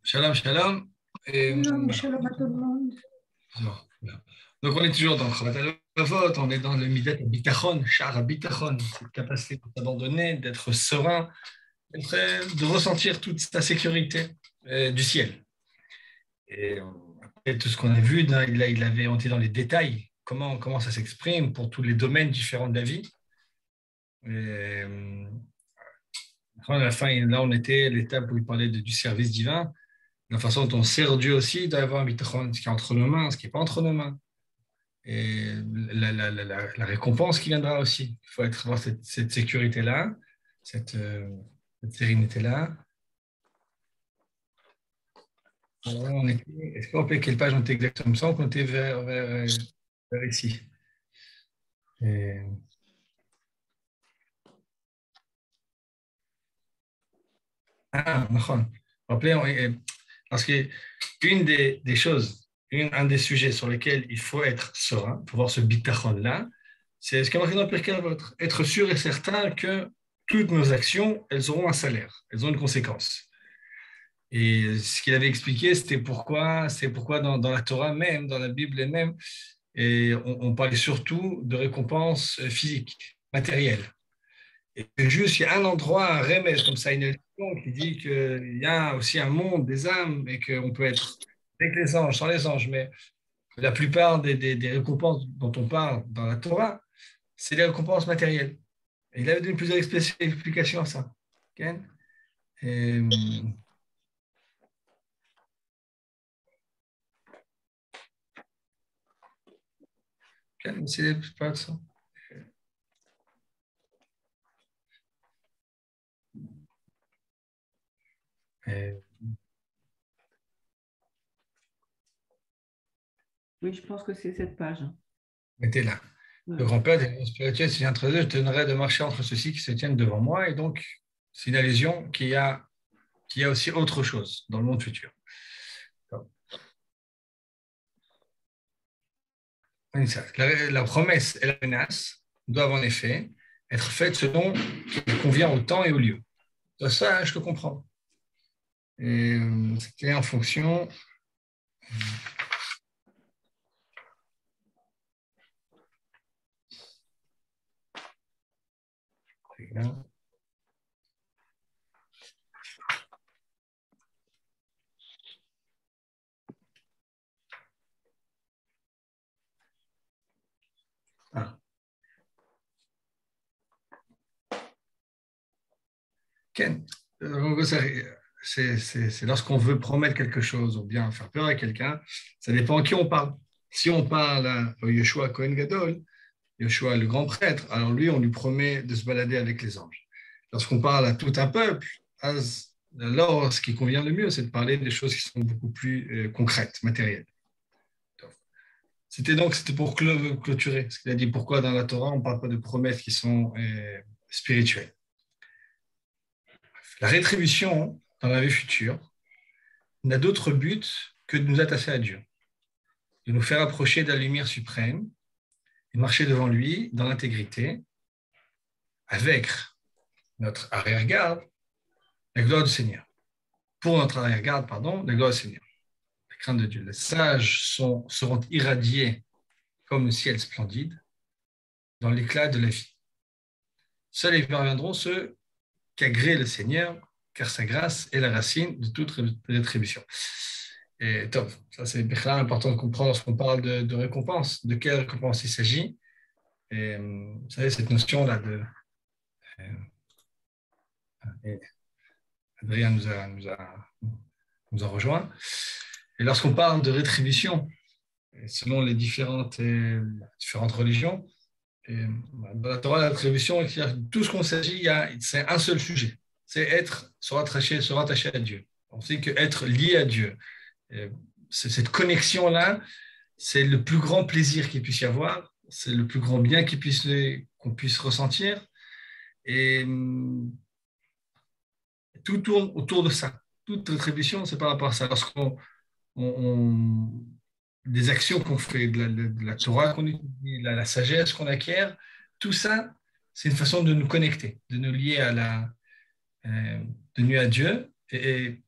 Shalom, shalom. Et, Shalom, shalom à tout le monde. voilà. Donc, on est toujours dans Chavat Alephavot, on est dans le Midat Bitachon, Shara Bitachon, cette capacité de s'abandonner, d'être serein, de ressentir toute sa sécurité du ciel. Et après tout ce qu'on a vu, on était dans les détails, comment ça s'exprime pour tous les domaines différents de la vie. Et, à la fin, là, on était à l'étape où il parlait du service divin. La façon dont on sert Dieu aussi, il doit y avoir un bitachon, ce qui est entre nos mains, ce qui n'est pas entre nos mains. Et la récompense qui viendra aussi. Il faut avoir cette sécurité-là, cette sérénité-là. Est-ce qu'on peut quelle page on était exactement? Il me semble qu'on était vers ici. Et, d'accord. Rappelez, parce que une des choses, un des sujets sur lesquels il faut être serein, pour voir ce bitachon-là, c'est ce qu'il y a marqué dans le Pirkei Avot. Être sûr et certain que toutes nos actions, elles auront un salaire, elles ont une conséquence. Et ce qu'il avait expliqué, c'est pourquoi dans la Torah même, dans la Bible elle-même, et on parlait surtout de récompenses physiques, matérielles. Et juste, il y a un endroit, un remède comme ça, une leçon qui dit qu'il y a aussi un monde des âmes et qu'on peut être avec les anges, sans les anges, mais la plupart des récompenses dont on parle dans la Torah, c'est les récompenses matérielles. Et il avait donné plusieurs explications à ça. Ok. Et, c'est pas de ça. Et, Oui, je pense que c'est cette page. mettez là. Le Ouais. grand-père des liens spirituels, s'il entre eux, je donnerai de marcher entre ceux-ci qui se tiennent devant moi. Et donc, c'est une allusion qu'il y a aussi autre chose dans le monde futur. La promesse et la menace doivent en effet être faites selon qu'il convient au temps et au lieu. Ça, je te comprends. Et c'était en fonction. Ah. Ken, c'est lorsqu'on veut promettre quelque chose ou bien faire peur à quelqu'un, ça dépend à qui on parle. Si on parle à Yeshua Kohen Gadol, Yeshua le grand prêtre, alors lui, on lui promet de se balader avec les anges. Lorsqu'on parle à tout un peuple, alors ce qui convient le mieux, c'est de parler des choses qui sont beaucoup plus concrètes, matérielles. C'était pour clôturer ce qu'il a dit. Pourquoi dans la Torah, on ne parle pas de promesses qui sont spirituelles. La rétribution dans la vie future n'a d'autre but que de nous attacher à Dieu, de nous faire approcher de la lumière suprême et marcher devant lui dans l'intégrité, avec notre arrière-garde, la gloire du Seigneur. Pour notre arrière-garde, pardon, la gloire du Seigneur. La crainte de Dieu. Les sages seront irradiés comme le ciel splendide dans l'éclat de la vie. Seuls y parviendront ceux qui agréent le Seigneur, car sa grâce est la racine de toute rétribution. Et top, ça c'est important de comprendre lorsqu'on parle de récompense, de quelle récompense il s'agit. Et vous savez, cette notion-là Adrien nous a rejoint. Et lorsqu'on parle de rétribution, selon les différentes religions, dans la Torah, la rétribution, tout ce qu'on s'agit, c'est un seul sujet. C'est se rattacher à Dieu. On sait qu'être lié à Dieu, cette connexion-là, c'est le plus grand plaisir qu'il puisse y avoir, c'est le plus grand bien qu'on puisse ressentir. Et tout tourne autour de ça. Toute rétribution, c'est par rapport à ça. Des actions qu'on fait, de la Torah qu'on étudie, la sagesse qu'on acquiert, tout ça, c'est une façon de nous connecter, de nous lier de nuit à Dieu. Et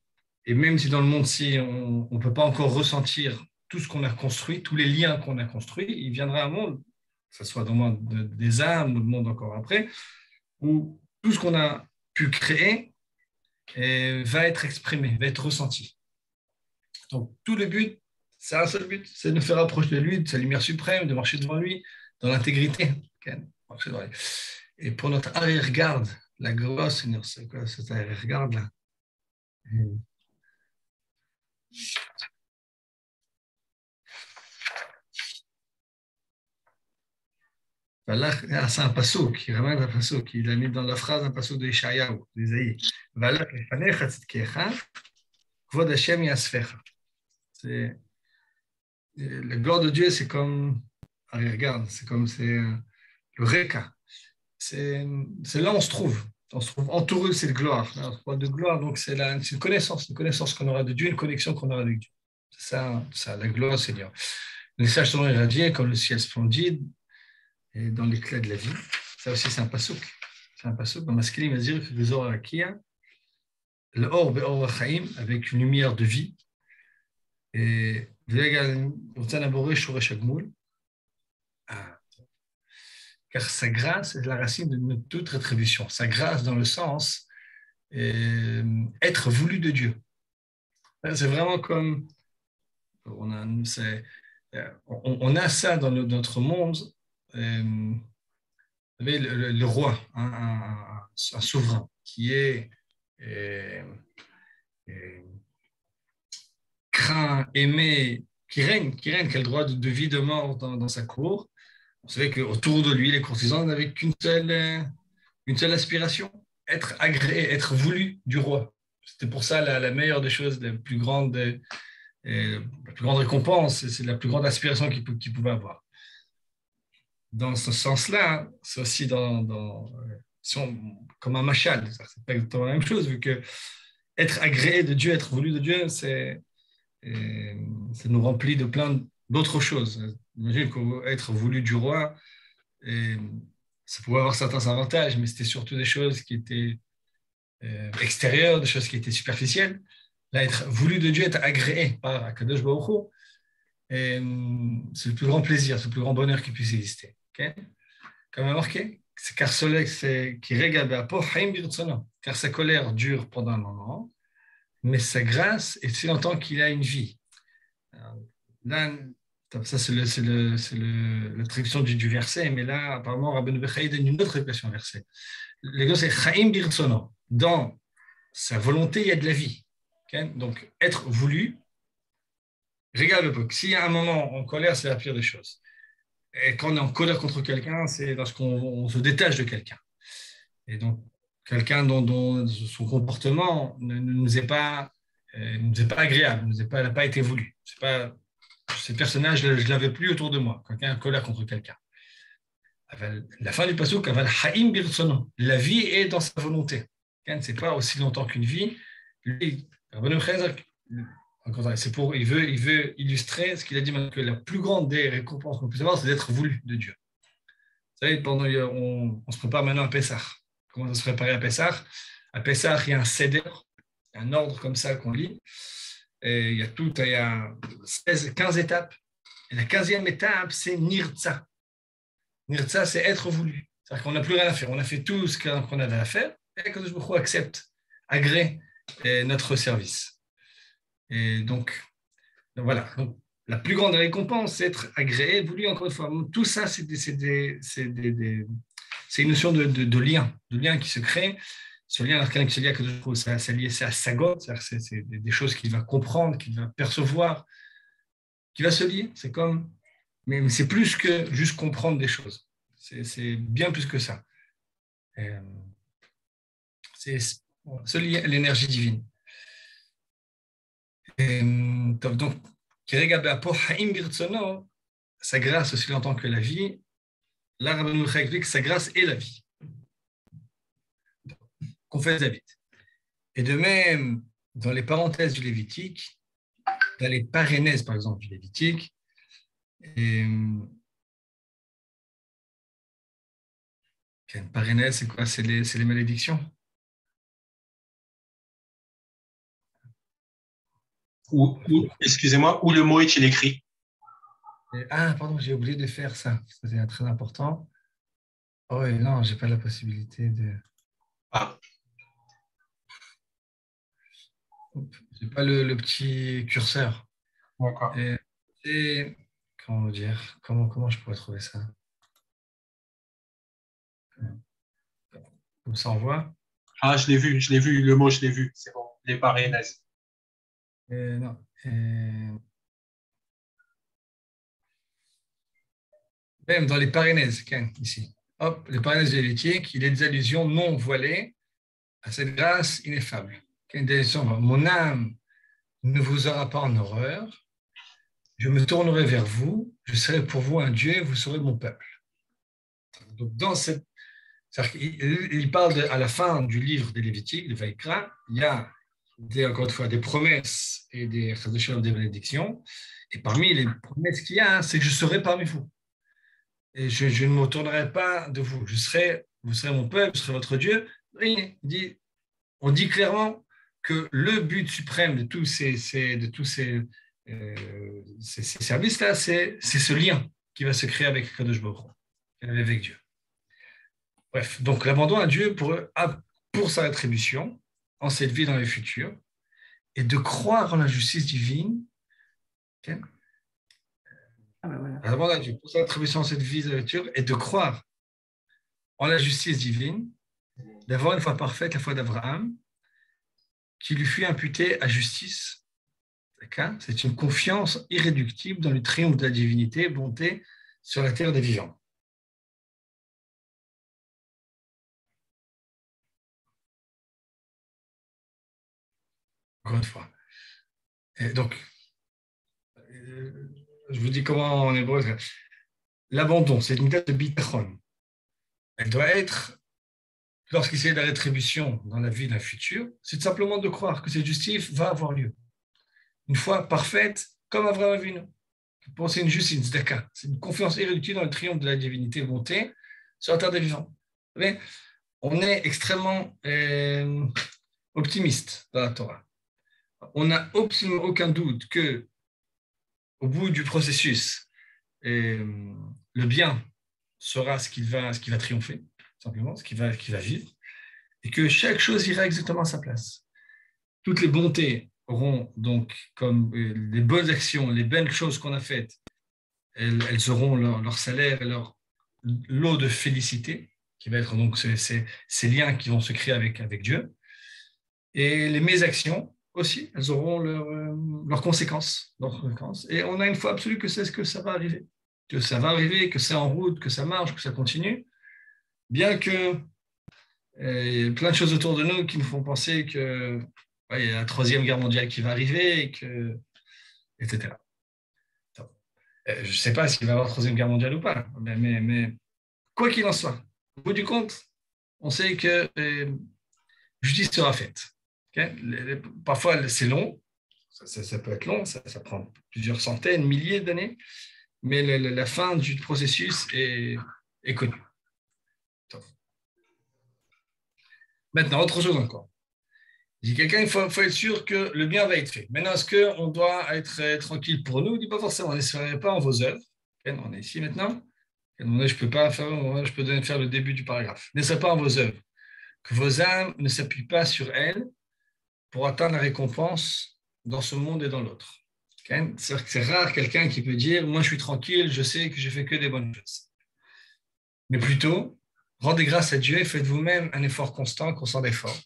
Et même si dans le monde-ci, on ne peut pas encore ressentir tout ce qu'on a construit, tous les liens qu'on a construits, il viendra un monde, que ce soit dans le monde des âmes ou le monde encore après, où tout ce qu'on a pu créer va être exprimé, va être ressenti. Donc, tout le but, c'est un seul but, c'est de nous faire approcher de lui, de sa lumière suprême, de marcher devant lui, dans l'intégrité. Okay, marcher devant lui. Et pour notre arrière-garde, la grosse, Seigneur, c'est quoi cette arrière-garde là? Là, c'est un passouk, il ramène un passouk, il a mis dans la phrase un passouk de Ishayahu, d'Isaïe. Valak lefanecha tzidkecha, kvod Hashem yasfecha. La gloire de Dieu, c'est comme, allez, regarde, c'est le Reka. C'est là où on se trouve. On se trouve entouré de cette gloire. Là, on se parle de gloire, donc c'est une connaissance qu'on aura de Dieu, une connexion qu'on aura avec Dieu. C'est ça, la gloire, Seigneur. Les sages seront irradiés comme le ciel splendide et dans l'éclat de la vie. Ça aussi, c'est un passouk. C'est un passouk. Dans Maskilim, il va dire que les orakia, l'or be'or chaim, avec une lumière de vie. Et car sa grâce est la racine de toute rétribution. Sa grâce dans le sens être voulu de Dieu. C'est vraiment comme on a ça dans notre monde. Vous savez, le roi, un souverain qui est craint, aimé, qui règne, qui a le droit de vie, de mort dans sa cour. Vous savez qu'autour de lui, les courtisans n'avaient une seule aspiration, être agréé, être voulu du roi. C'était pour ça la meilleure des choses, la plus grande récompense, c'est la plus grande aspiration qu'il pouvait avoir. Dans ce sens-là, c'est aussi comme un machal, c'est pas exactement la même chose, vu que être agréé de Dieu, être voulu de Dieu, ça nous remplit de plein d'autres choses. Imagine qu'être voulu du roi, ça pouvait avoir certains avantages, mais c'était surtout des choses qui étaient extérieures, des choses qui étaient superficielles. Là, être voulu de Dieu, être agréé par Akadosh Baruch Hu, c'est le plus grand plaisir, c'est le plus grand bonheur qui puisse exister. Okay? Comme marqué, c'est car soleil, c'est qui regarde car sa colère dure pendant un moment, mais sa grâce est si longtemps qu'il a une vie. Là, ça, c'est la traduction du verset, mais là, apparemment, Rabbeinu Bechaï donne une autre traduction verset. Le gars, c'est Chaim Birtsono. Dans sa volonté, il y a de la vie. Okay? Donc, être voulu, regarde le peu. S'il y a un moment en colère, c'est la pire des choses. Et quand on est en colère contre quelqu'un, c'est lorsqu'on se détache de quelqu'un. Et donc, quelqu'un dont son comportement ne nous est pas agréable, n'a pas été voulu. Ce personnage, je ne l'avais plus autour de moi, quelqu'un en colère contre quelqu'un. La fin du passouk, la vie est dans sa volonté. Ce n'est pas aussi longtemps qu'une vie. Lui, il veut illustrer ce qu'il a dit, que la plus grande des récompenses qu'on puisse avoir, c'est d'être voulu de Dieu. Vous savez, on se prépare maintenant à Pessah. Comment ça se prépare à Pessah? À Pessah, il y a un seder, un ordre comme ça qu'on lit. Et il y a 15 étapes. Et la 15e étape, c'est Nirtza. Nirtza, c'est être voulu. C'est-à-dire qu'on n'a plus rien à faire. On a fait tout ce qu'on avait à faire. Et Kadosh Baruch Hu accepte, agrée notre service. Et donc voilà. Donc, la plus grande récompense, c'est être agréé, voulu, encore une fois. Tout ça, c'est une notion de lien qui se crée. Ce lien, lorsqu'un qui se lie à Kadosh Baruch Hu, c'est lié à Sagot, c'est des choses qu'il va comprendre, qu'il va percevoir, qui va se lier. C'est comme, mais c'est plus que juste comprendre des choses. C'est bien plus que ça. C'est se lier à l'énergie divine. Donc, sa grâce aussi longtemps que la vie, là, Rabbeinu explique que sa grâce est la vie. Qu'on fait David. Et de même, dans les parenthèses du Lévitique, dans les parénèses, par exemple, du Lévitique, une parénèse, c'est quoi? C'est les malédictions. Excusez-moi, où le mot est-il écrit? Pardon, j'ai oublié de faire ça. C'est très important. Oh, et non, j'ai pas la possibilité de. Ah, J'ai pas le petit curseur. d'accord. Et, et- comment dire, comment je pourrais trouver ça? Comme ça, on voit. Ah, je l'ai vu, le mot, je l'ai vu. C'est bon, les parrainaises. Non. Même dans les parénèses, Ken, ici. Hop, les parénèses lévitiques, il y a des allusions non voilées à cette grâce ineffable. Ken, des allusions, mon âme ne vous aura pas en horreur. Je me tournerai vers vous. Je serai pour vous un Dieu. Vous serez mon peuple. Donc, dans cette. Il parle à la fin du livre des Lévitiques, de Vaïkra, il y a encore une fois des promesses et des bénédictions. Et parmi les promesses qu'il y a, c'est que je serai parmi vous. Et je ne me tournerai pas de vous. Vous serez mon peuple, je serai votre Dieu. On dit clairement que le but suprême de tous ces services-là, c'est ce lien qui va se créer avec Kadosh Baruch Hu, avec Dieu. Bref, donc l'abandon à Dieu pour sa rétribution en cette vie dans le futur et de croire en la justice divine. Okay, Voilà. l'abandon à Dieu pour sa rétribution en cette vie dans le futur et de croire en la justice divine, d'avoir une foi parfaite, la foi d'Abraham, qui lui fut imputée à justice. C'est une confiance irréductible dans le triomphe de la divinité, bonté sur la terre des vivants. Encore une fois. Et donc, je vous dis comment en hébreu. L'abandon, c'est une date de bitachon. Elle doit être, lorsqu'il s'agit de la rétribution dans la vie d'un futur, c'est simplement de croire que cette justice va avoir lieu. Une foi parfaite, comme Abraham Avinu. C'est une justice, une tzedaka. C'est une confiance irréductible dans le triomphe de la divinité bonté sur la terre des vivants. Mais on est extrêmement optimiste dans la Torah. On n'a absolument aucun doute que, au bout du processus, le bien sera ce qui va triompher, simplement, ce qui va vivre, et que chaque chose ira exactement à sa place. Toutes les bontés auront donc, comme les bonnes actions, les belles choses qu'on a faites, elles auront leur salaire et leur lot de félicité, qui va être donc ces liens qui vont se créer avec Dieu. Et les mésactions aussi, elles auront leurs conséquences, Et on a une foi absolue que c'est ce que ça va arriver. Que ça va arriver, que c'est en route, que ça marche, que ça continue. Bien que il y a plein de choses autour de nous qui nous font penser que il y a la Troisième Guerre mondiale qui va arriver, etc. Je ne sais pas s'il va y avoir la Troisième Guerre mondiale ou pas, mais quoi qu'il en soit, au bout du compte, on sait que justice sera faite. Okay, parfois, c'est long, ça peut être long, ça prend plusieurs centaines, milliers d'années, mais la fin du processus est connue. Maintenant, autre chose encore. Il dit quelqu'un, il faut être sûr que le bien va être fait. Maintenant, est-ce qu'on doit être tranquille pour nous? Il ne dit pas forcément, on n'espérait pas en vos œuvres. Okay, on est ici maintenant. Je peux pas faire, je peux faire le début du paragraphe. Ne soyez pas en vos œuvres. Que vos âmes ne s'appuient pas sur elles pour atteindre la récompense dans ce monde et dans l'autre. Okay? C'est rare quelqu'un qui peut dire, moi je suis tranquille, je sais que je fais que des bonnes choses. Mais plutôt, rendez grâce à Dieu et faites vous-même un effort constant d'effort.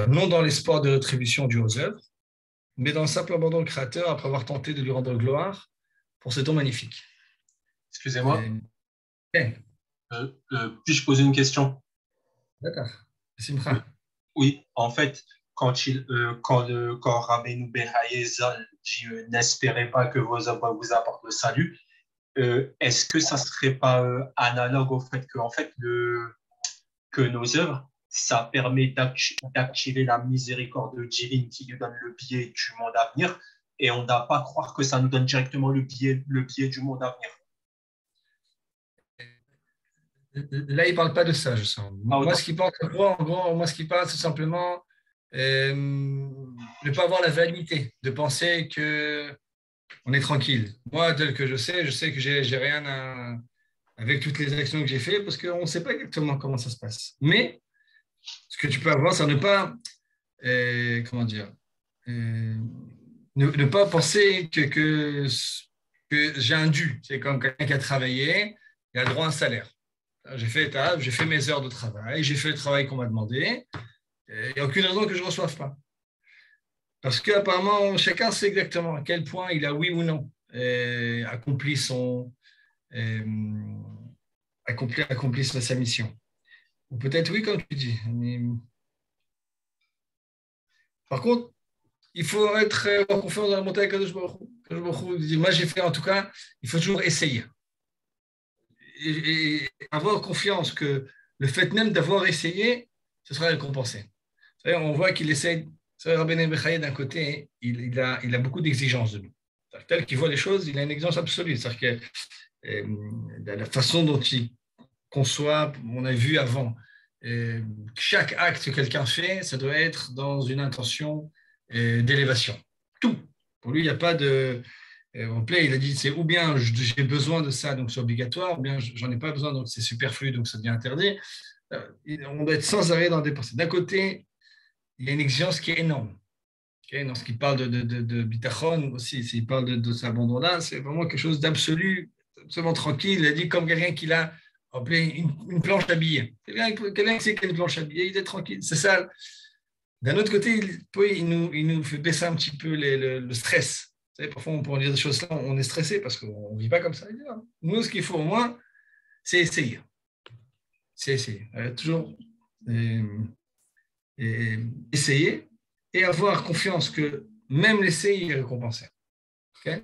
Non dans l'espoir de rétribution due aux œuvres, mais dans le simple abandon au Créateur après avoir tenté de lui rendre gloire pour ce don magnifique. Excusez-moi. Puis-je poser une question? D'accord. Simcha. Oui, en fait, quand Rabbeinu Ben-Haye dit n'espérez pas que vos œuvres vous apportent le salut, est-ce que ça ne serait pas analogue au fait que, en fait, que nos œuvres, ça permet d'activer la miséricorde divine qui nous donne le biais du monde à venir, et on n'a pas à croire que ça nous donne directement le biais du monde à venir? Là, il ne parle pas de ça, je sens. Moi, ce qui parle, c'est simplement ne pas avoir la vanité de penser qu'on est tranquille. Moi, tel que je sais que j'ai rien avec toutes les actions que j'ai faites parce qu'on ne sait pas exactement comment ça se passe. Mais ce que tu peux avoir, c'est ne pas, comment dire, ne pas penser que j'ai un dû. C'est comme quelqu'un qui a travaillé, il a le droit à un salaire. J'ai fait mes heures de travail, j'ai fait le travail qu'on m'a demandé. Il n'y a aucune raison que je ne reçoive pas. Parce qu'apparemment, chacun sait exactement à quel point il a, oui ou non, accompli sa mission. Ou peut-être oui, comme tu dis. Mais... Par contre, il faut être en confiance dans la montée avec Kadosh Baruch Hu. Moi, j'ai fait en tout cas, il faut toujours essayer. Et avoir confiance que le fait même d'avoir essayé, ce sera récompensé. On voit qu'il essaye. Rabbeinu Bechaye, d'un côté, il a beaucoup d'exigences de nous. Tel qu'il voit les choses, il a une exigence absolue. C'est-à-dire que la façon dont il conçoit, on a vu avant, chaque acte que quelqu'un fait, ça doit être dans une intention d'élévation. Tout. Pour lui, il n'y a pas de... En play, il a dit, c'est ou bien j'ai besoin de ça, donc c'est obligatoire, ou bien j'en ai pas besoin, donc c'est superflu, donc ça devient interdit. On doit être sans arrêt dans des pensées. D'un côté, il y a une exigence qui est énorme. Okay, lorsqu'il parle de bitachon aussi, s'il parle de cet abandon-là, c'est vraiment quelque chose d'absolu, absolument tranquille. Il a dit comme quelqu'un qui a une planche à billets. Quelqu'un qui sait qu'il a une planche à billets, il est tranquille. C'est ça. D'un autre côté, il nous fait baisser un petit peu le stress. Vous savez, parfois, on peut dire des choses là, on est stressé parce qu'on ne vit pas comme ça. Nous, ce qu'il faut au moins, c'est essayer. C'est essayer. Toujours essayer et avoir confiance que même l'essai est récompensé. Okay?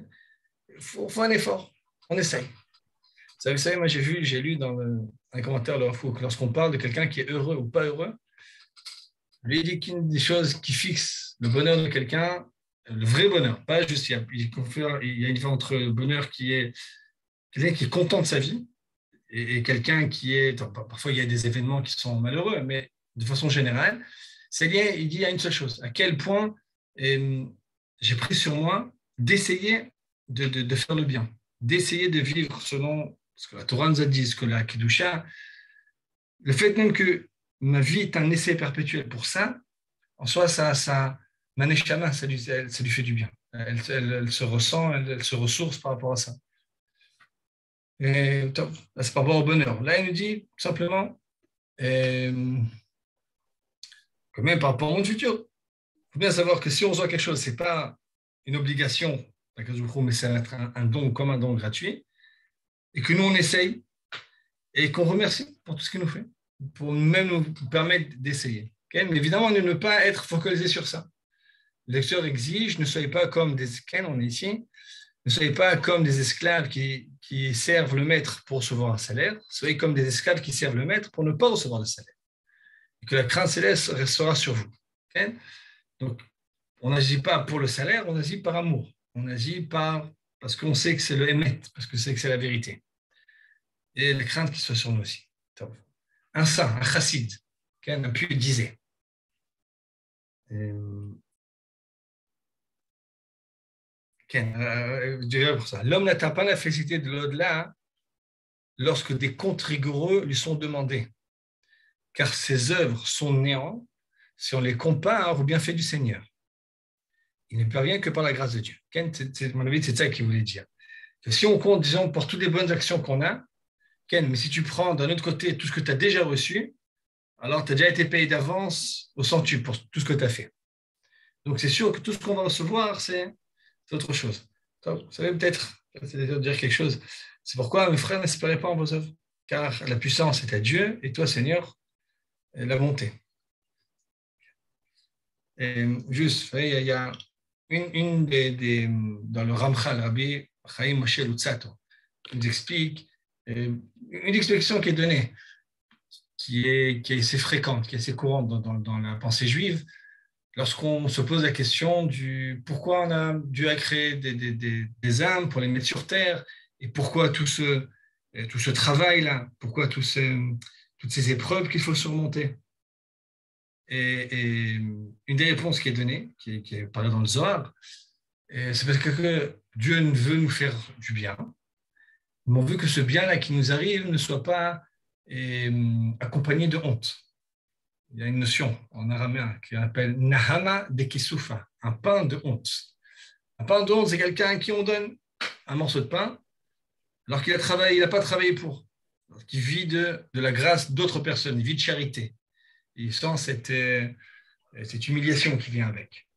Il faut un effort. On essaye. Vous savez, moi, j'ai lu dans un commentaire que lorsqu'on parle de quelqu'un qui est heureux ou pas heureux, lui, il dit qu'une des choses qui fixe le bonheur de quelqu'un, le vrai bonheur, pas juste, il y a une différence entre le bonheur qui est quelqu'un qui est content de sa vie et quelqu'un qui est, parfois il y a des événements qui sont malheureux, mais de façon générale, c'est lié, il dit il y a une seule chose, à quel point j'ai pris sur moi d'essayer de faire le bien, d'essayer de vivre selon ce que la Torah nous a dit, ce que la Kedusha, le fait même que ma vie est un essai perpétuel pour ça, en soi, ma neshama, ça lui fait du bien. Elle se ressent, elle se ressource par rapport à ça. Et c'est par rapport au bonheur. Là, il nous dit simplement, quand même par rapport au monde futur, il faut bien savoir que si on reçoit quelque chose, ce n'est pas une obligation, mais ça va être un don comme un don gratuit, et que nous, on essaye, et qu'on remercie pour tout ce qu'il nous fait, pour même nous permettre d'essayer. Okay? Mais évidemment, ne pas être focalisé sur ça. Le lecteur exige, ne soyez pas comme des on est ici, ne soyez pas comme des esclaves qui servent le maître pour recevoir un salaire, soyez comme des esclaves qui servent le maître pour ne pas recevoir le salaire. Et que la crainte céleste restera sur vous. Okay? Donc, on n'agit pas pour le salaire, on agit par amour. On agit parce qu'on sait que c'est le émet, parce qu'on sait que c'est la vérité. Et la crainte qui soit sur nous aussi. Un saint, un chassid, un puits disait. Pour ça. L'homme n'atteint pas la félicité de l'au-delà lorsque des comptes rigoureux lui sont demandés, car ses œuvres sont néant si on les compare aux bienfaits du Seigneur. Il ne peut rien que par la grâce de Dieu. Mon avis, c'est ça qu'il voulait dire. Que si on compte, disons, pour toutes les bonnes actions qu'on a, mais si tu prends d'un autre côté tout ce que tu as déjà reçu, alors tu as déjà été payé d'avance au centuple pour tout ce que tu as fait. Donc c'est sûr que tout ce qu'on va recevoir, c'est autre chose. Vous savez peut-être dire quelque chose. C'est pourquoi, mes frères, n'espérez pas en vos œuvres, car la puissance est à Dieu, et toi, Seigneur, la bonté. Et juste, il y a une dans le Ramchal, Rabbi Chaim Moshe Luzzatto, qui nous explique une explication qui est donnée, qui est assez fréquente, qui est assez courante dans la pensée juive, lorsqu'on se pose la question du pourquoi on a dû créer des âmes pour les mettre sur terre, et pourquoi tout ce travail-là, pourquoi toutes ces épreuves qu'il faut surmonter. Et une des réponses qui est donnée, qui est parlée dans le Zohar, c'est parce que Dieu veut nous faire du bien, mais on veut que ce bien-là qui nous arrive ne soit pas accompagné de honte. Il y a une notion en araméen qui appelle Nahama de Kisufa, un pain de honte. Un pain de honte, c'est quelqu'un à qui on donne un morceau de pain, alors qu'il a travaillé, il n'a pas travaillé pour, alors qu'il vit de la grâce d'autres personnes, il vit de charité. Il sent cette humiliation qui vient avec.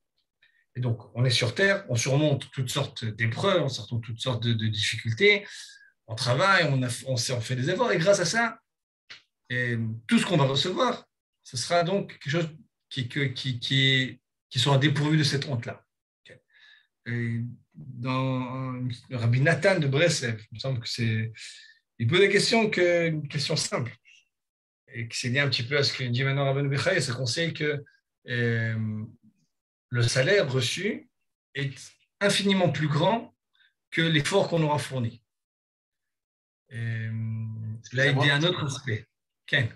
Et donc, on est sur Terre, on surmonte toutes sortes d'épreuves, on surmonte toutes sortes de difficultés, on travaille, on fait des efforts, et grâce à ça, et tout ce qu'on va recevoir, ce sera donc quelque chose qui sera dépourvu de cette honte-là. Et dans le Rabbi Nathan de Breslev, il me semble que il pose une question simple, et qui s'est lié un petit peu à ce que dit maintenant Rabbi Bechaye, c'est qu'on sait que le salaire reçu est infiniment plus grand que l'effort qu'on aura fourni. Là, il y a un autre aspect. Ken.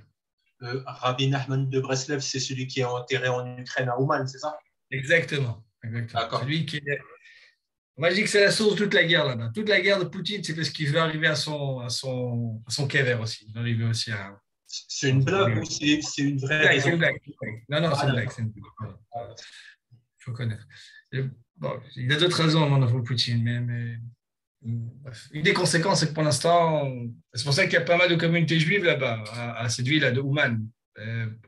Rabbi Nachman de Breslev, c'est celui qui est enterré en Ukraine à Ouman, c'est ça? Exactement. Celui qui est... Moi, je dis que c'est la source de toute la guerre là-bas. Toute la guerre de Poutine, c'est parce qu'il veut arriver à son kever aussi. Il veut arriver aussi à... C'est une blague ou c'est une vraie raison? C'est une blague. Non, c'est une blague. Il faut connaître. Bon, il y a d'autres raisons avant de Poutine, mais une des conséquences, c'est que pour l'instant, c'est pour ça qu'il y a pas mal de communautés juives là-bas, à cette ville de Ouman,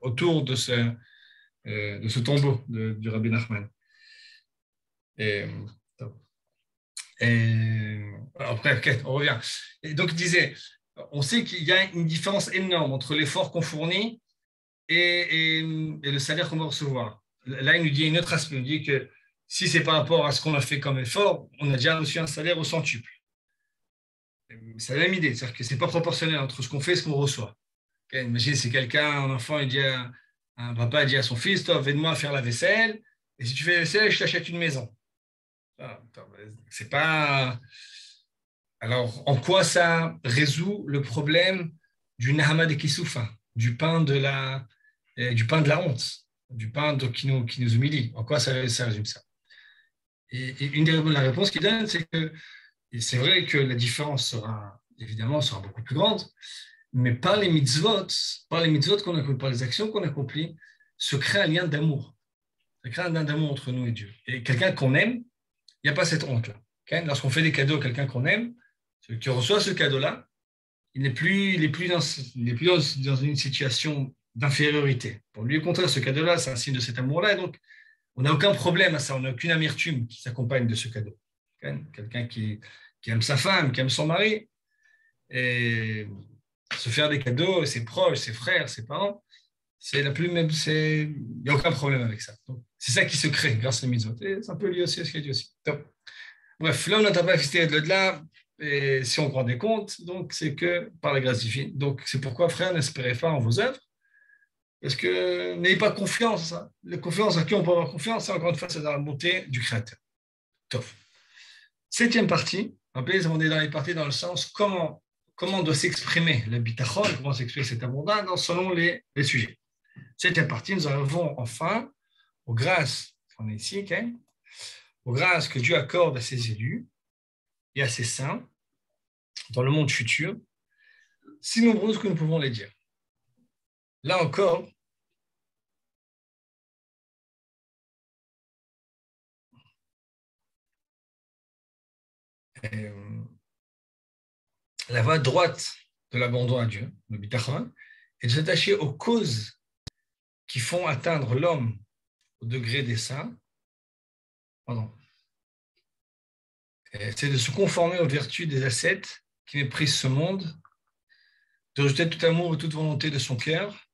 autour de ce tombeau du Rabbi Nachman. Après, on revient. Et donc, il disait, on sait qu'il y a une différence énorme entre l'effort qu'on fournit et le salaire qu'on va recevoir. Là, il nous dit un autre aspect. Il nous dit que si c'est par rapport à ce qu'on a fait comme effort, on a déjà reçu un salaire au centuple. C'est la même idée, c'est-à-dire que ce n'est pas proportionnel entre ce qu'on fait et ce qu'on reçoit. Okay, imagine, c'est quelqu'un, un enfant, un papa dit à son fils, toi, aide-moi à faire la vaisselle, et si tu fais la vaisselle, je t'achète une maison. C'est pas... Alors, en quoi ça résout le problème du Nahama de Kisoufa, du pain de la honte, du pain qui nous humilie? En quoi ça résume ça? Et une des réponses qu'il donne, c'est que c'est vrai que la différence sera beaucoup plus grande, mais par les mitzvot qu'on accomplit, par les actions qu'on accomplit, se crée un lien d'amour. Se crée un lien d'amour entre nous et Dieu. Et quelqu'un qu'on aime, il n'y a pas cette honte-là. Okay? Lorsqu'on fait des cadeaux à quelqu'un qu'on aime, celui qui reçoit ce cadeau-là, il n'est plus dans une situation d'infériorité. Pour lui, au contraire, ce cadeau-là, c'est un signe de cet amour-là. Et donc, on n'a aucun problème à ça. On n'a aucune amertume qui s'accompagne de ce cadeau. Okay? Quelqu'un qui aime sa femme, qui aime son mari, et se faire des cadeaux, ses proches, ses frères, ses parents, il n'y a aucun problème avec ça. Donc, c'est ça qui se crée grâce à la mitzvot. Et c'est un peu lié aussi à ce qu'il dit aussi. Top. Bref, là, on n'a pas visité de-delà, et si on se rendait compte, donc c'est que par la grâce divine. Donc, c'est pourquoi, frère, n'espérez pas en vos œuvres, parce que n'ayez pas confiance. Hein. La confiance à qui on peut avoir confiance, c'est encore une fois, c'est dans la bonté du Créateur. Top. 7e partie, rappelez, on est dans les parties dans le sens comment doit s'exprimer le bitachon, comment s'exprimer cet abondance selon les sujets. 7e partie, nous arrivons enfin aux grâces, on est ici, okay, aux grâces que Dieu accorde à ses élus et à ses saints dans le monde futur, si nombreuses que nous pouvons les dire. Là encore, la voie droite de l'abandon à Dieu, le bitachon, est de s'attacher aux causes qui font atteindre l'homme au degré des saints. C'est de se conformer aux vertus des ascètes qui méprisent ce monde, de rejeter tout amour et toute volonté de son cœur,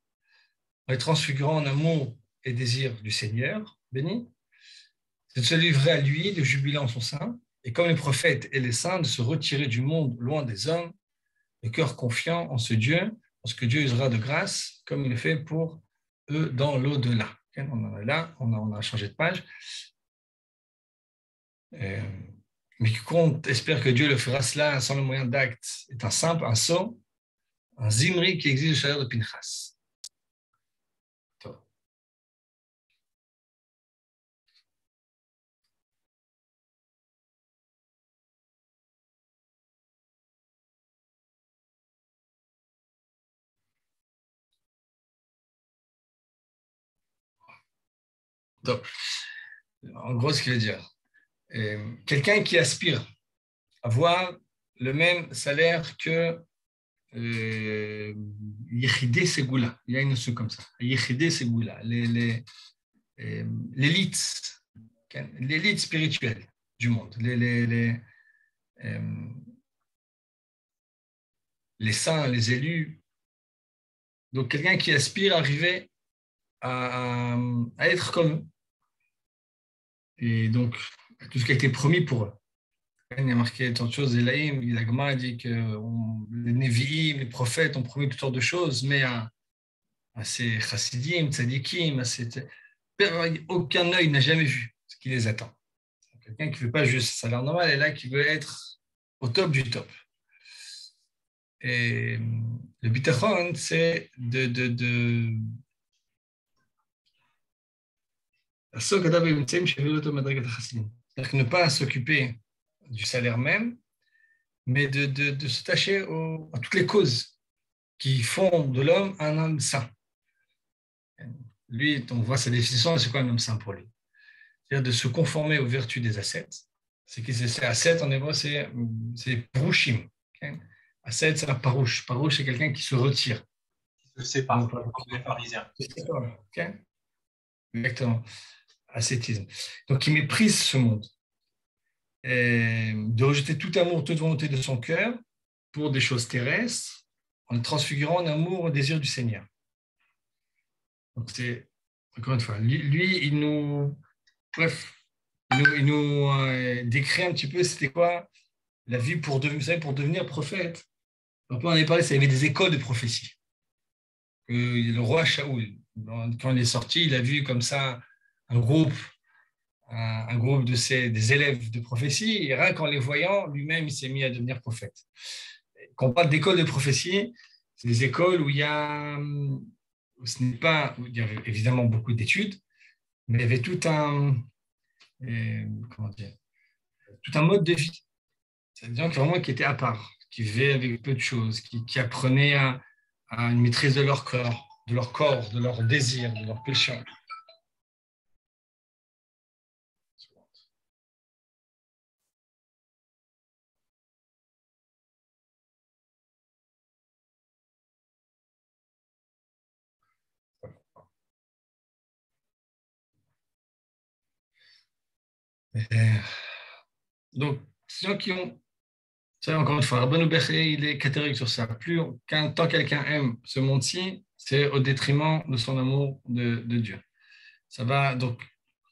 en les transfigurant en amour et désir du Seigneur, béni. C'est de se livrer à lui, de jubiler en son sein, et comme les prophètes et les saints, de se retirer du monde loin des hommes, le cœur confiant en ce Dieu, en ce que Dieu usera de grâce, comme il le fait pour eux dans l'au-delà. Okay, on en est là, on a changé de page. Mais quiconque espère que Dieu le fera cela sans le moyen d'acte est un sot, un zimri qui exige le salaire de Pinchas. Donc, en gros, ce qu'il veut dire, quelqu'un qui aspire à avoir le même salaire que Yechidé Ségoula, il y a une notion comme ça, Yechidé Ségoula, l'élite, l'élite spirituelle du monde, les saints, les élus. Donc, quelqu'un qui aspire à arriver à être comme eux. Et donc, tout ce qui a été promis pour eux. Il y a marqué tant de choses, Elaïm, la Gemara dit que les Nevi'im, les prophètes ont promis toutes sortes de choses, mais à ces chassidim, tzadikim, aucun œil n'a jamais vu ce qui les attend. Quelqu'un qui ne veut pas juste salaire normal, est là qui veut être au top du top. Et le bitachon, c'est c'est-à-dire que ne pas s'occuper du salaire même, mais de se tâcher à toutes les causes qui font de l'homme un homme saint. Lui, on voit sa définition, c'est quoi un homme saint pour lui? C'est-à-dire de se conformer aux vertus des ascètes. C'est ascète en hébreu, c'est parouchim. Okay? Ascète, c'est un parouche. Parouche, c'est quelqu'un qui se retire. Qui se sépare, comme les pharisiens. Okay? Exactement. Ascétisme. Donc, il méprise ce monde. Et de rejeter tout amour, toute volonté de son cœur pour des choses terrestres, en le transfigurant en amour au désir du Seigneur. Donc, c'est, encore une fois, lui il nous décrit un petit peu c'était quoi la vie pour devenir prophète. Donc, on avait parlé, il y avait des écoles de prophétie. Le roi Shaoul, quand il est sorti, il a vu comme ça un groupe des élèves de prophétie, et rien qu'en les voyant, lui-même, il s'est mis à devenir prophète. Quand on parle d'école de prophétie, c'est des écoles où il y a, où il y avait évidemment beaucoup d'études, mais il y avait tout un mode de vie. C'est des gens qui étaient à part, qui vivaient avec peu de choses, qui apprenaient à une maîtrise de leur corps, de leur désir, de leur péché. Donc, ces gens qui ont, ça encore une fois, Rabbeinu Bechai, il est catégorique sur ça. Tant quelqu'un aime ce monde-ci, c'est au détriment de son amour de Dieu. Ça va donc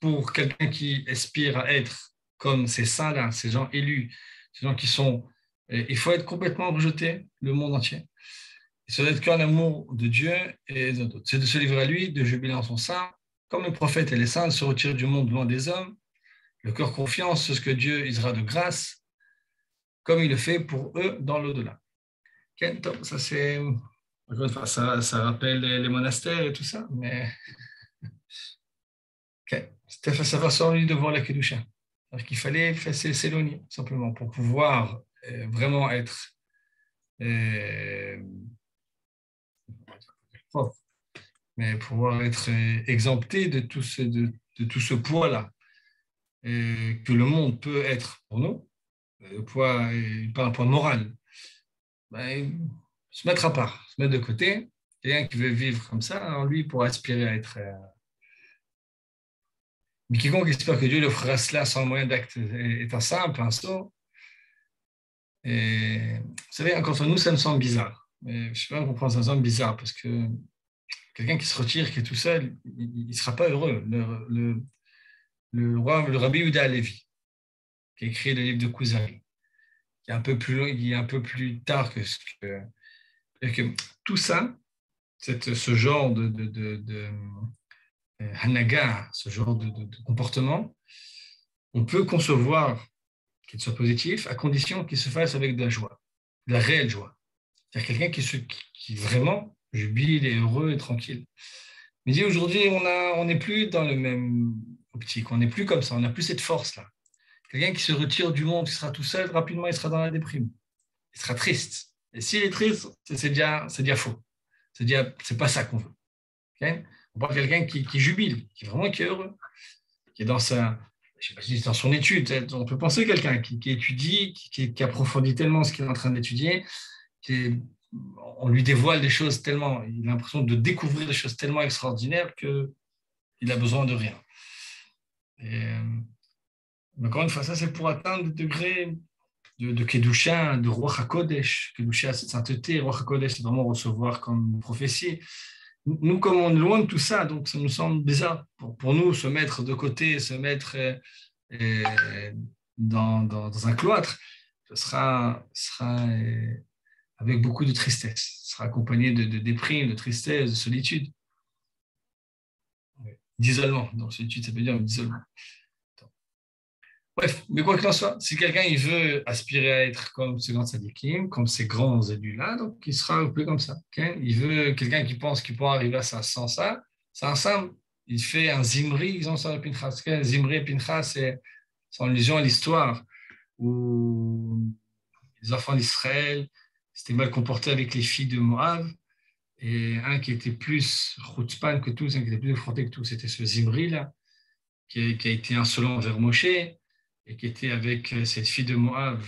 pour quelqu'un qui aspire à être comme ces saints-là, ces gens élus, ces gens qui sont, il faut être complètement rejeté, le monde entier. Et ça doit être qu'un amour de Dieu et des autres. C'est de se livrer à lui, de jubiler en son sein, comme le prophète et les saints se retirent du monde loin des hommes. Le cœur confiant, c'est ce que Dieu usera de grâce, comme il le fait pour eux dans l'au-delà. Okay, ça, c'est, ça rappelle les monastères et tout ça, mais c'était sa façon, lui, de voir la Kedusha. Alors qu'il fallait s'éloigner, simplement, pour pouvoir vraiment être propre, mais pouvoir être exempté de tout ce poids-là. Que le monde peut être pour nous, pas un point moral, se mettre à part, se mettre de côté. Quelqu'un qui veut vivre comme ça, alors lui, pour aspirer à être. Mais quiconque espère que Dieu le fera cela sans moyen d'acte est un simple, un sot. Et vous savez, encore une nous, ça me semble bizarre. Mais je ne sais pas comprendre, ça me semble bizarre parce que quelqu'un qui se retire, qui est tout seul, il ne sera pas heureux. Le Rabbi Yehuda Halevi, qui a écrit le livre de Kuzari, qui est un peu plus tard que tout ça, ce genre de hanaga, ce genre de comportement, on peut concevoir qu'il soit positif à condition qu'il se fasse avec de la joie, de la réelle joie. C'est-à-dire quelqu'un qui vraiment jubile et heureux et tranquille. Mais dit aujourd'hui, on n'est plus dans le même optique, on n'est plus comme ça, on n'a plus cette force-là. Quelqu'un qui se retire du monde, qui sera tout seul, rapidement, il sera dans la déprime. Il sera triste. Et s'il est triste, c'est déjà faux. C'est pas ça qu'on veut. Okay? On parle de quelqu'un qui jubile, qui est vraiment qui est heureux, qui est dans sa, je sais pas si c'est dans son étude. On peut penser quelqu'un qui étudie, qui approfondit tellement ce qu'il est en train d'étudier, on lui dévoile des choses tellement, il a l'impression de découvrir des choses tellement extraordinaires qu'il a besoin de rien. Et, encore une fois, ça c'est pour atteindre le degré de Kedusha, de Ruach HaKodesh. Kedusha, c'est sainteté. Ruach HaKodesh, c'est vraiment recevoir comme prophétie. Nous, comme on est loin de tout ça, donc ça nous semble bizarre pour nous se mettre de côté, se mettre dans un cloître, ce sera avec beaucoup de tristesse. Ce sera accompagné de déprime, de tristesse, de solitude, d'isolement. Donc, solitude, ça veut dire d'isolement. Bref, mais quoi qu'il en soit, si quelqu'un il veut aspirer à être comme ces grands tzadikim, comme ces grands élus-là, donc il sera un peu comme ça. Okay? Il veut quelqu'un qui pense qu'il pourra arriver à ça sans ça, c'est un simple. Il fait un Zimri, ils ont ça le Pinchas. Okay? Zimri et Pinchas, c'est en allusion à l'histoire où les enfants d'Israël s'étaient mal comportés avec les filles de Moab, et un qui était plus chutzpan que tous, un qui était plus effronté que tous, c'était ce Zimri-là, qui a été insolent envers Moshe, et qui était avec cette fille de Moab,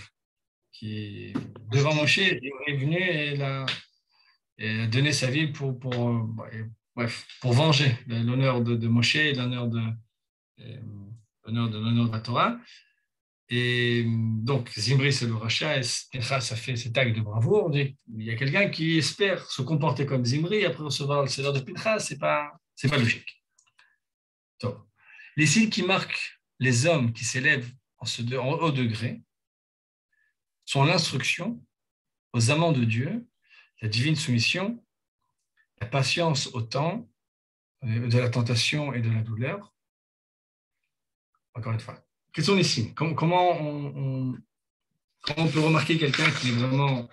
qui, devant Moshe, est venue et elle a donné sa vie pour venger l'honneur de Moshe et l'honneur de la Torah. Et donc, Zimri, c'est le rachat, et Pinchas a fait cet acte de bravoure. Il y a quelqu'un qui espère se comporter comme Zimri après recevoir le salaire de Pinchas, c'est pas logique. Donc, les signes qui marquent les hommes qui s'élèvent en haut degré sont l'instruction aux amants de Dieu, la divine soumission, la patience au temps, de la tentation et de la douleur. Encore une fois, quels sont les signes? Comment on peut remarquer quelqu'un qui est vraiment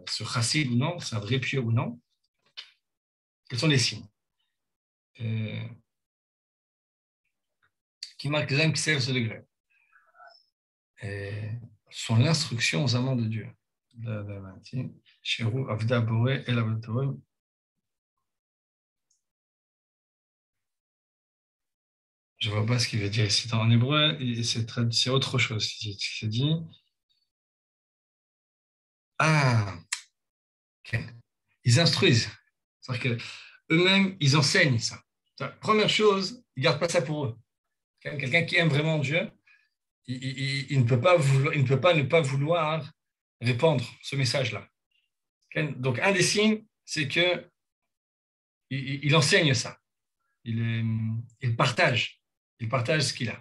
ce chassid ou non, c'est un vrai pieux ou non? Quels sont les signes qui marquent les hommes qui s'élèvent ce degré? Sont l'instruction aux amants de Dieu. Je ne vois pas ce qu'il veut dire ici. En hébreu, c'est autre chose. C'est dit. Ah, okay. Ils instruisent. C'est-à-dire qu'eux-mêmes, ils enseignent ça. Première chose, ils ne gardent pas ça pour eux. Quelqu'un qui aime vraiment Dieu, il ne peut pas ne pas vouloir répandre ce message-là. Donc, un des signes, c'est qu'il enseigne ça. Il partage ce qu'il a.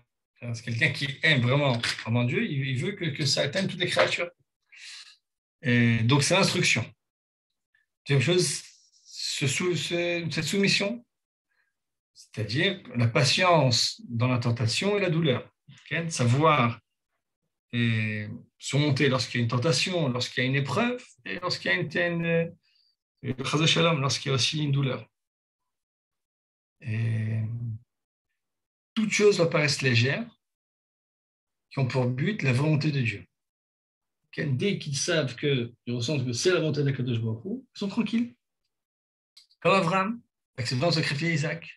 C'est quelqu'un qui aime vraiment Dieu, il veut que ça atteigne toutes les créatures. Et donc, c'est l'instruction. Deuxième chose, cette soumission, c'est-à-dire la patience dans la tentation et la douleur. Savoir surmonter lorsqu'il y a une tentation, lorsqu'il y a une épreuve, et lorsqu'il y a lorsqu'il y a aussi une douleur. Et toutes choses apparaissent légères, qui ont pour but la volonté de Dieu. Dès qu'ils savent qu'ils ressentent que c'est la volonté de Kadosh Baruch Hu, ils sont tranquilles. Comme Abraham, acceptant de sacrifier Isaac.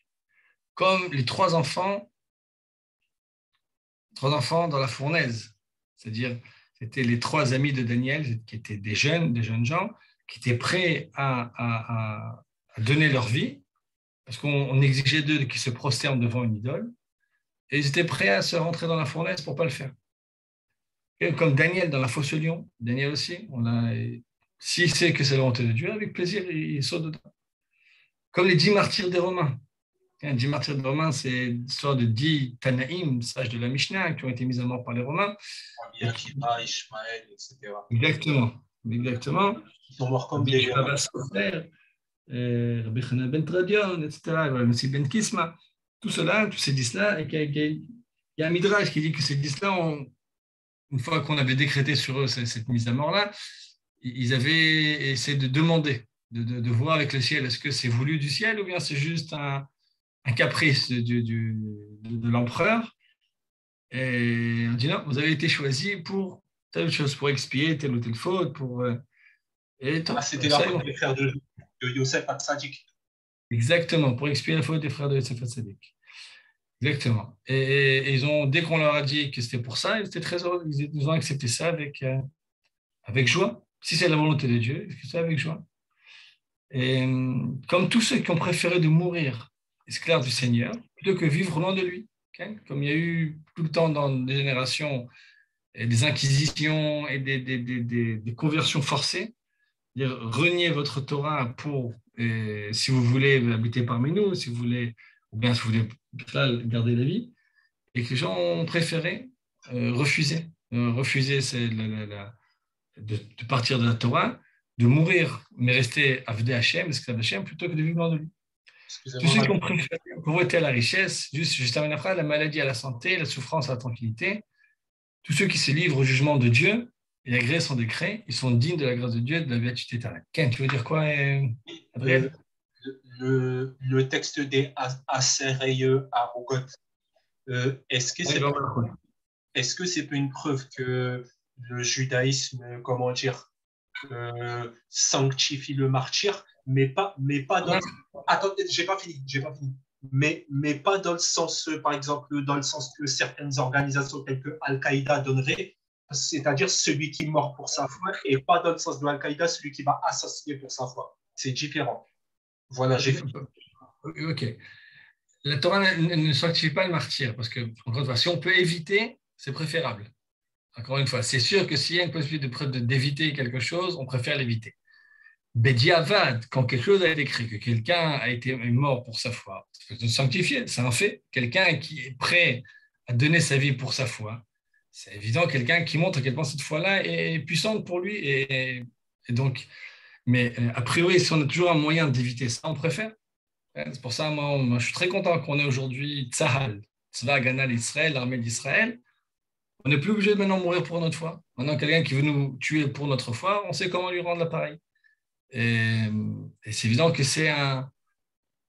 Comme les trois enfants dans la fournaise. C'est-à-dire, c'était les trois amis de Daniel, qui étaient des jeunes gens, qui étaient prêts à donner leur vie, parce qu'on exigeait d'eux qu'ils se prosternent devant une idole, et ils étaient prêts à se rentrer dans la fournaise pour ne pas le faire. Et comme Daniel dans la fosse au lion, Daniel aussi, s'il sait que c'est la volonté de Dieu, avec plaisir, il saute dedans. Comme les 10 martyrs des Romains. Les 10 martyrs des Romains, c'est l'histoire de 10 Tanaïm, sages de la Mishnah, qui ont été mis à mort par les Romains. Akiva, Ishmaël, etc. Exactement. Ils sont morts comme des Rabbi Sofer, Rabbi Chanan ben Tradion, etc., Rabbi ben Kisma, tout cela, tous ces 10-là, et il y a un midrash qui dit que ces 10-là, une fois qu'on avait décrété sur eux cette mise à mort-là, ils avaient essayé de demander, de voir avec le ciel, est-ce que c'est voulu du ciel ou bien c'est juste un caprice de l'empereur. Et on dit non, vous avez été choisi pour telle chose, pour expier telle ou telle faute. C'était la faute des frères de Yosef Hatzadik. Exactement, pour expier la faute des frères de Yosef Hatzadik. Exactement. Et ils ont, dès qu'on leur a dit que c'était pour ça, ils étaient très heureux. Ils ont accepté ça avec joie. Si c'est la volonté de Dieu, ils font ça avec joie. Et comme tous ceux qui ont préféré de mourir esclaves du Seigneur, plutôt que vivre loin de lui. Okay? Comme il y a eu tout le temps dans des générations des inquisitions et des conversions forcées, dire renier votre Torah pour, si vous voulez habiter parmi nous, si vous voulez, ou bien si vous voulez garder la vie, et que les gens ont préféré refuser. Refuser, c'est de partir de la Torah, de mourir, mais rester Avdei Hashem, esclave d'Hashem, plutôt que de vivre loin de lui. Tous ceux qui ont préféré pauvreté à la richesse, juste après, la maladie à la santé, la souffrance à la tranquillité, tous ceux qui se livrent au jugement de Dieu et agrègent son décret, ils sont dignes de la grâce de Dieu et de la béatitude éternelle. Ken, tu veux dire quoi, Adrien? Le texte des Aserei Arugot, est-ce que c'est pas une preuve que le judaïsme, comment dire, sanctifie le martyr, mais pas dans. Attends, j'ai pas fini. Mais pas dans le sens, par exemple, dans le sens que certaines organisations telles que Al-Qaïda donneraient, c'est-à-dire celui qui mord pour sa foi, et pas dans le sens de Al-Qaïda, celui qui va assassiner pour sa foi. C'est différent. Voilà, j'ai fini. Ok. La Torah ne sanctifie pas le martyr, parce que, encore une fois, si on peut éviter, c'est préférable. Encore une fois, c'est sûr que s'il y a une possibilité d'éviter quelque chose, on préfère l'éviter. Bediavad, quand quelque chose a été écrit, que quelqu'un a été mort pour sa foi, c'est sanctifié, c'est un fait. Quelqu'un qui est prêt à donner sa vie pour sa foi, c'est évident, quelqu'un qui montre à quel point cette foi-là est puissante pour lui. Et donc, mais a priori, si on a toujours un moyen d'éviter ça, on préfère. C'est pour ça, moi, je suis très content qu'on ait aujourd'hui Tzahal, Tzva Haganah l'Israël, l'armée d'Israël. On n'est plus obligé de maintenant mourir pour notre foi. Maintenant, quelqu'un qui veut nous tuer pour notre foi, on sait comment lui rendre l'appareil. Et c'est évident que c'est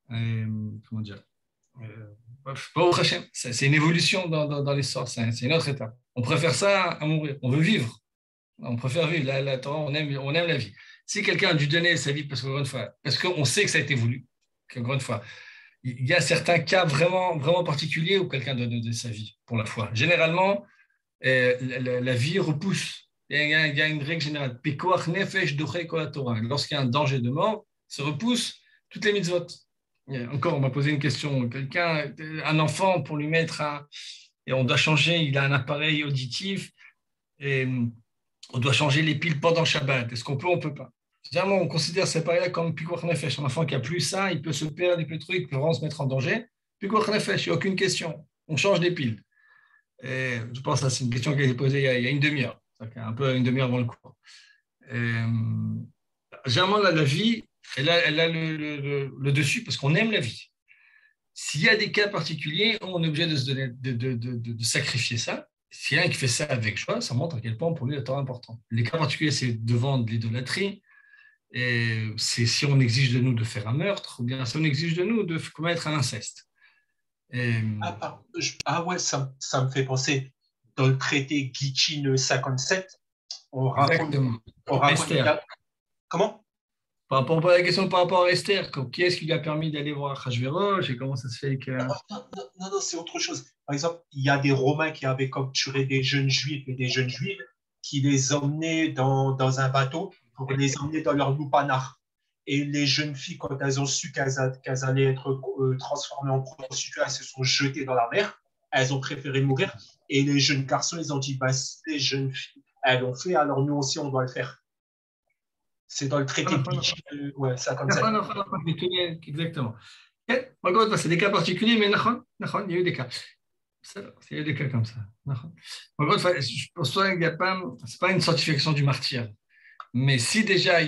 comment dire, c'est une évolution dans l'histoire, c'est une autre étape. On préfère ça à mourir. On veut vivre. On préfère vivre. La Torah, on aime la vie. Si quelqu'un a dû donner sa vie parce qu'on sait que ça a été voulu, encore une fois, il y a certains cas vraiment, vraiment particuliers où quelqu'un doit donner sa vie pour la foi. Généralement, la vie repousse. Il y a une règle générale. Lorsqu'il y a un danger de mort, ça repousse toutes les mitzvot. Encore, on m'a posé une question. Un enfant, pour lui mettre et on doit changer, il a un appareil auditif et on doit changer les piles pendant Shabbat. Est-ce qu'on peut, on ne peut pas? Généralement, on considère cet appareil-là comme pikuach nefesh. Un enfant qui n'a plus ça, il peut se perdre, il peut il peut vraiment se mettre en danger. Pikuach nefesh, il n'y a aucune question. On change des piles. Et je pense que c'est une question qui a été posée il y a une demi-heure, un peu une demi-heure avant le cours. Généralement, la vie, elle a le dessus parce qu'on aime la vie. S'il y a des cas particuliers, on est obligé de se donner, de sacrifier ça. S'il y a un qui fait ça avec joie, ça montre à quel point pour lui le temps est important. Les cas particuliers, c'est devant de l'idolâtrie. Et c'est si on exige de nous de faire un meurtre, ou bien si on exige de nous de commettre un inceste. Ouais, ça me fait penser. Dans le traité Gittin 57, on raconte. Comment? Par rapport à la question par rapport à Esther, qui est-ce qui lui a permis d'aller voir Achashverosh et comment ça se fait que. Non, c'est autre chose. Par exemple, il y a des Romains qui avaient capturé des jeunes juifs et des jeunes juives qui les emmenaient dans un bateau pour les emmener dans leur lupanar. Et les jeunes filles, quand elles ont su qu'elles allaient être transformées en prostituées, elles se sont jetées dans la mer. Elles ont préféré mourir. Et les jeunes garçons, ils ont dit, si les jeunes filles, elles l'ont fait, alors nous aussi, on doit le faire. C'est dans le traité de Gittin, ouais, ça comme ça. Exactement. C'est des cas particuliers, mais il y a eu des cas. Il y a eu des cas comme ça. Je pense qu'il n'y a pas, c'est pas une sanctification du martyr. Mais si déjà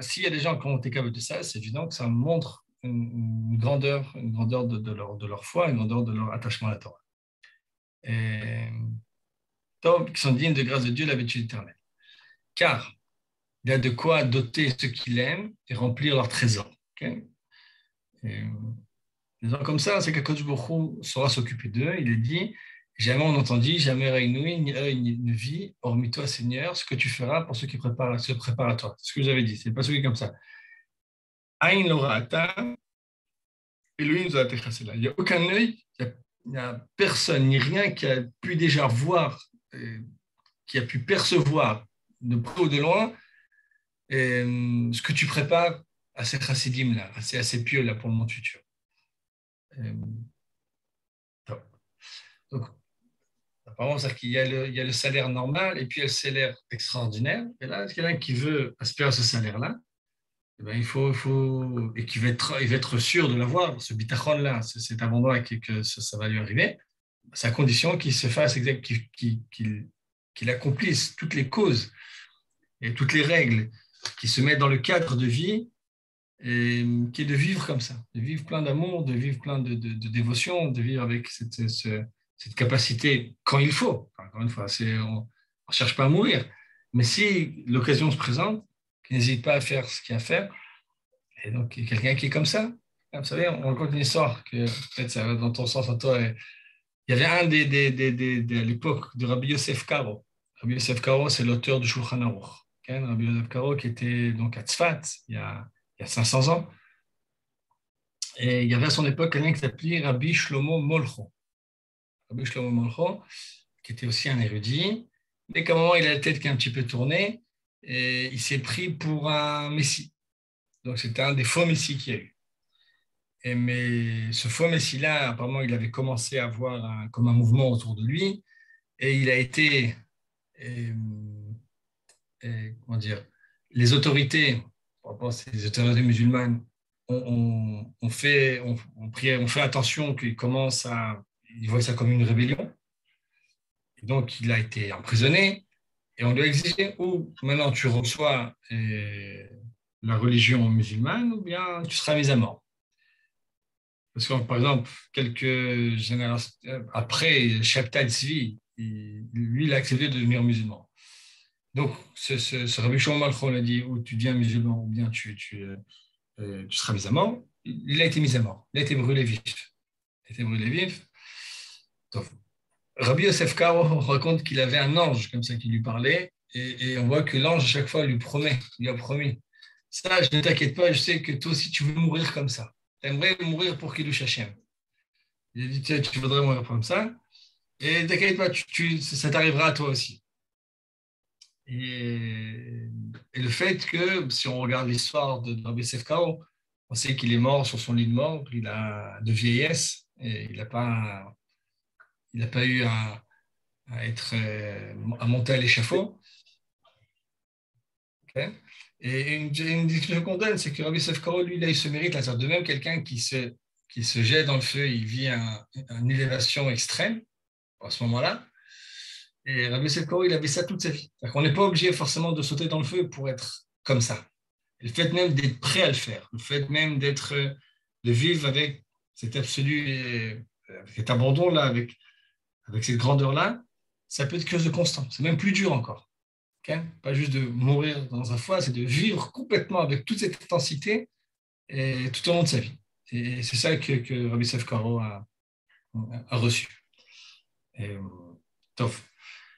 s'il y a des gens qui ont été capables de ça, c'est évident que ça montre une grandeur de leur foi, une grandeur de leur attachement à la Torah. Et qui sont dignes de grâce de Dieu, la béatitude éternelle. Car il y a de quoi doter ceux qui l'aiment et remplir leur trésor. Okay? Des gens comme ça, c'est qu'Akadosh Baruch Hu saura s'occuper d'eux. Il est dit, jamais on n'entendit, jamais réunis, ni eux, ni une vie, hormis toi, Seigneur, ce que tu feras pour ceux qui se préparent à toi. C'est ce que j'avais dit, c'est pas celui comme ça. Aïn l'orata, Elohim nous a déchassé là. Il n'y a aucun œil, il n'y a personne ni rien qui a pu déjà voir, qui a pu percevoir de près ou de loin ce que tu prépares à ces chassidim là, à ces pieux là pour le monde futur. Donc, apparemment, c'est-à-dire qu'il y a le salaire normal et puis il y a le salaire extraordinaire. Et là, quelqu'un qui veut aspirer à ce salaire-là, eh ben, et qui il va être sûr de l'avoir, ce bitachon-là, cet abandon que ça va lui arriver, c'est à condition qu'il se fasse qu'il accomplisse toutes les causes et toutes les règles, qu'il se mette dans le cadre de vie, et qui est de vivre comme ça, de vivre plein d'amour, de vivre plein de dévotion, de vivre avec cette capacité quand il faut. Encore une fois, on ne cherche pas à mourir, mais si l'occasion se présente, qu'il n'hésite pas à faire ce qu'il y a à faire. Et donc, quelqu'un qui est comme ça, vous savez, on raconte une histoire que peut-être ça va dans ton sens à toi. Il y avait un à l'époque de Rabbi Yosef Karo. Rabbi Yosef Karo, c'est l'auteur du Shulchan Aruch. Rabbi Yosef Karo qui était donc à Tzfat il y a 500 ans. Et il y avait à son époque quelqu'un qui s'appelait Rabbi Shlomo Molcho. Rabbi Shlomo Molcho, qui était aussi un érudit, mais qu'à un moment, il a la tête qui a un petit peu tourné, et il s'est pris pour un messie. Donc, c'était un des faux messies qu'il y a eu. Mais ce faux messie-là, apparemment, il avait commencé à avoir comme un mouvement autour de lui, et il a été, comment dire, les autorités, les autorités musulmanes, on fait attention qu'il commence il voit ça comme une rébellion. Et donc, il a été emprisonné et on lui a exigé ou maintenant tu reçois la religion musulmane ou bien tu seras mis à mort. Parce que, par exemple, quelques générations après, Shabtai Tzvi, lui, il a accepté de devenir musulman. Donc, ce Rabbi Shlomo Malchon a dit ou tu deviens musulman ou bien tu seras mis à mort. Il a été mis à mort. Il a été brûlé vif. Donc, Rabbi Yosef Karo raconte qu'il avait un ange comme ça qui lui parlait et on voit que l'ange à chaque fois lui a promis. Ça, je ne t'inquiète pas, je sais que toi aussi tu veux mourir comme ça. Tu aimerais mourir pour Kiddush Hashem. Il a dit, tu voudrais mourir comme ça et ne t'inquiète pas, ça t'arrivera à toi aussi. Et le fait que, si on regarde l'histoire de Rabbi Yosef Karo, on sait qu'il est mort sur son lit de mort, il a de vieillesse et il n'a pas eu à monter à l'échafaud. Okay. Et une discussion qu'on donne, c'est que Rabbi Yosef Karo, lui, il a eu ce mérite, de même quelqu'un qui se jette dans le feu, il vit une élévation extrême à ce moment-là. Et Rabbi Yosef Karo, il avait ça toute sa vie. On n'est pas obligé forcément de sauter dans le feu pour être comme ça. Et le fait même d'être prêt à le faire, le fait même de vivre avec cet absolu, cet abandon-là, avec cette grandeur-là, ça peut être quelque chose de constant. C'est même plus dur encore. Okay? Pas juste de mourir dans un foie, c'est de vivre complètement avec toute cette intensité et tout au long de sa vie. Et c'est ça que Rabbi Yosef Karo a reçu. Et,